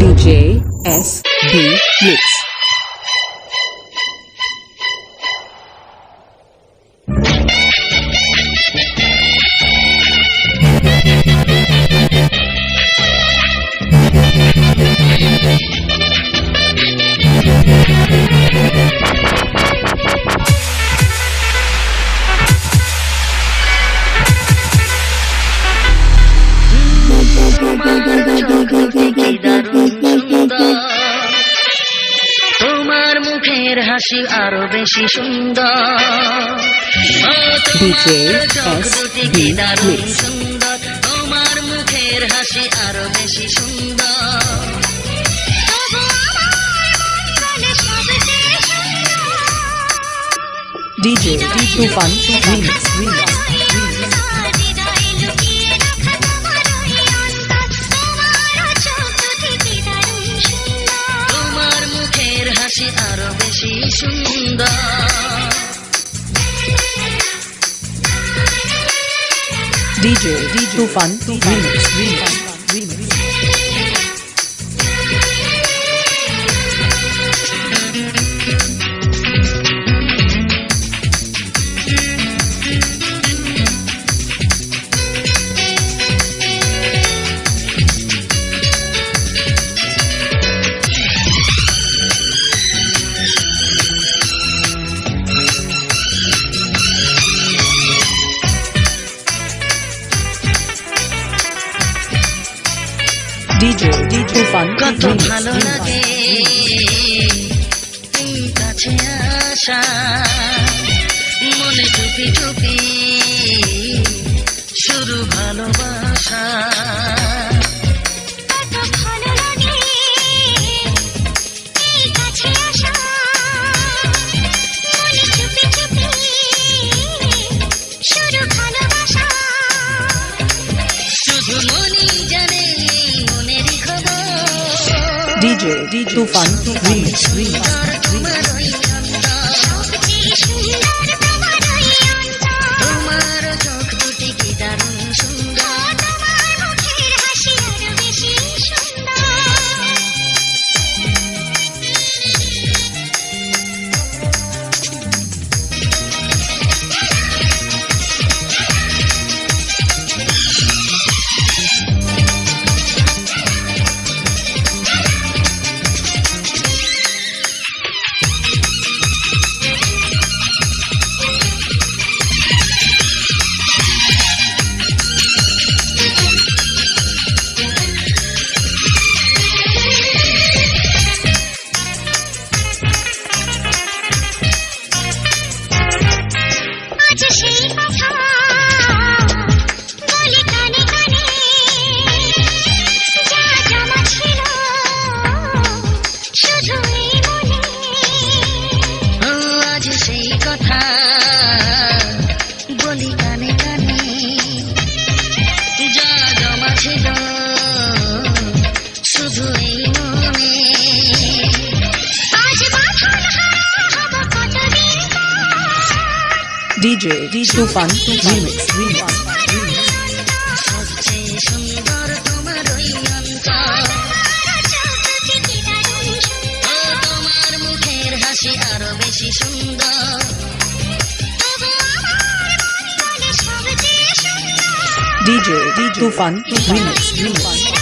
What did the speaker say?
DJ SB Mix. তোমার মুখের হাসি আরো বেশি সুন্দর DJ SB Mix. সুন্দর তোমার মুখের হাসি আরো বেশি সুন্দর DJ Tufan Remix. তোমার মুখের হাসি আরো বেশি সুন্দর DJ Tufan Remix. DJ Tufan কত Remix. ভালো লাগে এই কাছে আসা মনে চুপি চুপি শুরু ভালোবাসা শুধু মনই জানে মনেরই খবর DJ Tufan Remix. তোমার ওই তোমার চোখ দুটি কি দারুণ সুন্দর আজ সেই কথা বলি কানে কানে যা জমা ছিল শুধু এই মনে আজ DJ Tufan Remix. সবচেয়ে সুন্দর তোমার ওই অন্তর তোমার মুখের হাসি আরো বেশি সুন্দর DJ Tufan Remix.